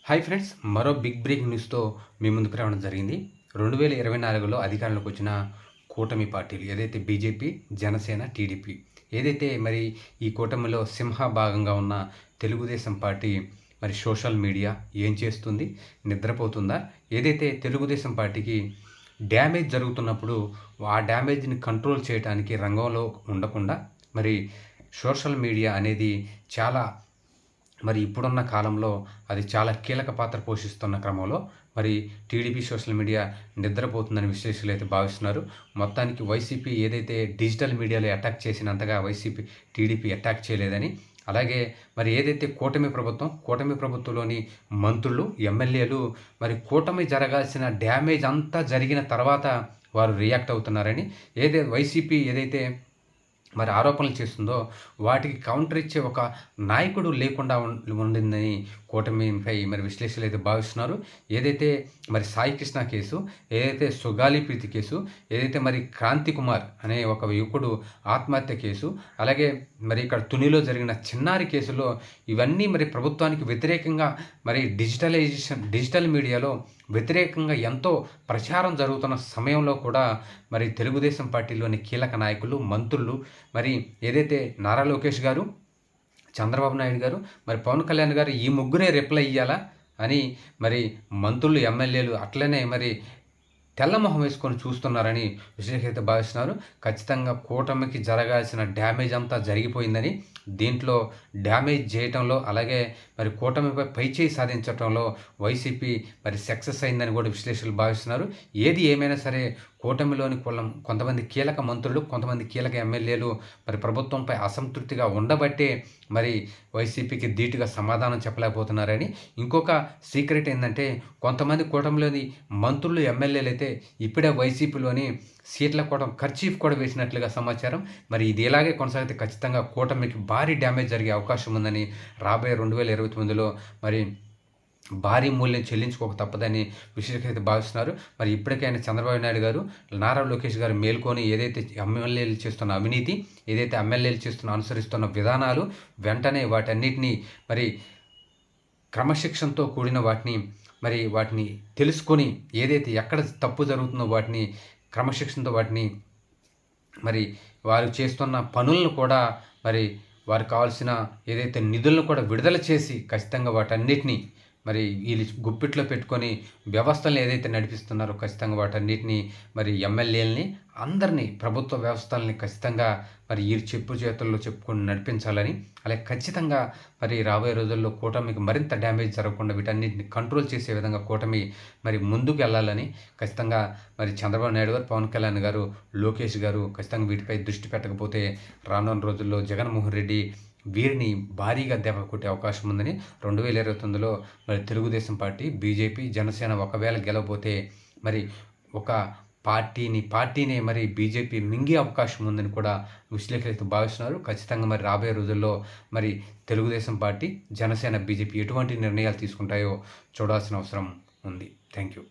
Hi friends, మరో big breaking న్యూస్తో మీ ముందుకు రావడం జరిగింది. 2024లో అధికారంలోకి వచ్చిన కూటమి పార్టీలు ఏదైతే బీజేపీ, జనసేన, టీడీపీ ఏదైతే మరి ఈ కూటమిలో సింహభాగంగా ఉన్న తెలుగుదేశం పార్టీ మరి సోషల్ మీడియా ఏం చేస్తుంది? నిద్రపోతుందా? ఏదైతే తెలుగుదేశం పార్టీకి డ్యామేజ్ జరుగుతున్నప్పుడు ఆ డ్యామేజ్ని కంట్రోల్ చేయడానికి రంగంలో ఉండకుండా మరి సోషల్ మీడియా అనేది చాలా మరి ఇప్పుడున్న కాలంలో అది చాలా కీలక పాత్ర పోషిస్తున్న క్రమంలో మరి టీడీపీ సోషల్ మీడియా నిద్రపోతుందని విశ్లేషకులు అయితే భావిస్తున్నారు. మొత్తానికి వైసీపీ ఏదైతే డిజిటల్ మీడియాలో అటాక్ చేసినంతగా టీడీపీ అటాక్ చేయలేదని, అలాగే మరి ఏదైతే కూటమి ప్రభుత్వంలోని మంత్రులు, ఎమ్మెల్యేలు మరి కూటమి జరగాల్సిన డ్యామేజ్ అంతా జరిగిన తర్వాత వారు రియాక్ట్ అవుతున్నారని, వైసీపీ ఏదైతే మరి ఆరోపణలు చేస్తుందో వాటికి కౌంటర్ ఇచ్చే ఒక నాయకుడు లేకుండా ఉండిందని కూటమిపై మరి విశ్లేషకులు అయితే భావిస్తున్నారు. ఏదైతే మరి సాయి కృష్ణ కేసు, ఏదైతే సుగాలి ప్రీతి కేసు, ఏదైతే మరి క్రాంతి కుమార్ అనే ఒక యువకుడు ఆత్మహత్య కేసు, అలాగే మరి ఇక్కడ తునిలో జరిగిన చిన్నారి కేసులో ఇవన్నీ మరి ప్రభుత్వానికి వ్యతిరేకంగా మరి డిజిటల్ మీడియాలో వ్యతిరేకంగా ఎంతో ప్రచారం జరుగుతున్న సమయంలో కూడా మరి తెలుగుదేశం పార్టీలోని కీలక నాయకులు, మంత్రులు మరి ఏదైతే నారా లోకేష్ గారు, చంద్రబాబు నాయుడు గారు, మరి పవన్ కళ్యాణ్ గారు ఈ ముగ్గురే రిప్లై ఇయ్యాలా అని మరి మంత్రులు, ఎమ్మెల్యేలు అట్లనే మరి తెల్లమొహం వేసుకొని చూస్తున్నారని విశ్లేషకులు భావిస్తున్నారు. ఖచ్చితంగా కూటమికి జరగాల్సిన డ్యామేజ్ అంతా జరిగిపోయిందని, దీంట్లో డ్యామేజ్ చేయటంలో అలాగే మరి కూటమిపై పైచేయి సాధించడంలో వైసీపీ మరి సక్సెస్ అయిందని కూడా విశ్లేషకులు భావిస్తున్నారు. ఏది ఏమైనా సరే కూటమిలోని కొంతమంది కీలక మంత్రులు, కొంతమంది కీలక ఎమ్మెల్యేలు మరి ప్రభుత్వంపై అసంతృప్తిగా ఉండబట్టే మరి వైసీపీకి ధీటుగా సమాధానం చెప్పలేకపోతున్నారని. ఇంకొక సీక్రెట్ ఏంటంటే కొంతమంది కూటమిలోని మంత్రులు, ఎమ్మెల్యేలు అయితే ఇప్పుడే వైసీపీలోని సీట్ల కూటమి ఖర్చీఫ్ కూడా వేసినట్లుగా సమాచారం. మరి ఇది ఇలాగే కొనసాగితే ఖచ్చితంగా కూటమికి భారీ డ్యామేజ్ జరిగే అవకాశం ఉందని, రాబోయే 2029లో మరి భారీ మూల్యం చెల్లించుకోక తప్పదని విశ్లేషకులు అయితే భావిస్తున్నారు. మరి ఇప్పటికైనా చంద్రబాబు నాయుడు గారు, నారా లోకేష్ గారు మేల్కొని ఏదైతే ఎమ్మెల్యేలు చేస్తున్న అవినీతి, ఏదైతే ఎమ్మెల్యేలు అనుసరిస్తున్న విధానాలు వెంటనే వాటన్నిటినీ మరి క్రమశిక్షణతో కూడిన వాటిని తెలుసుకొని ఏదైతే ఎక్కడ తప్పు జరుగుతుందో వాటిని క్రమశిక్షణతో మరి వారు చేస్తున్న పనులను కూడా మరి వారికి కావాల్సిన ఏదైతే నిధులను కూడా విడుదల చేసి ఖచ్చితంగా వాటన్నిటినీ మరి వీళ్ళు గుప్పిట్లో పెట్టుకొని వ్యవస్థలను ఏదైతే నడిపిస్తున్నారో ఖచ్చితంగా వాటన్నిటినీ మరి ఎమ్మెల్యేలని అందరినీ ప్రభుత్వ వ్యవస్థలని ఖచ్చితంగా మరి ఈ చేతుల్లో చెప్పుకొని నడిపించాలని, అలాగే ఖచ్చితంగా మరి రాబోయే రోజుల్లో కూటమికి మరింత డ్యామేజ్ జరగకుండా వీటన్నిటిని కంట్రోల్ చేసే విధంగా కూటమి మరి ముందుకు వెళ్ళాలని ఖచ్చితంగా మరి చంద్రబాబు నాయుడు గారు, పవన్ కళ్యాణ్ గారు, లోకేష్ గారు ఖచ్చితంగా వీటిపై దృష్టి పెట్టకపోతే రానున్న రోజుల్లో జగన్మోహన్ రెడ్డి వీరిని భారీగా దెబ్బ కొట్టే అవకాశం ఉందని, 2029లో మరి తెలుగుదేశం పార్టీ, బీజేపీ, జనసేన ఒకవేళ గెలవబోతే మరి ఒక పార్టీనే మరి బీజేపీ మింగే అవకాశం ఉందని కూడా విశ్లేషకులు అయితే భావిస్తున్నారు. ఖచ్చితంగా మరి రాబోయే రోజుల్లో మరి తెలుగుదేశం పార్టీ, జనసేన, బీజేపీ ఎటువంటి నిర్ణయాలు తీసుకుంటాయో చూడాల్సిన అవసరం ఉంది. Thank you.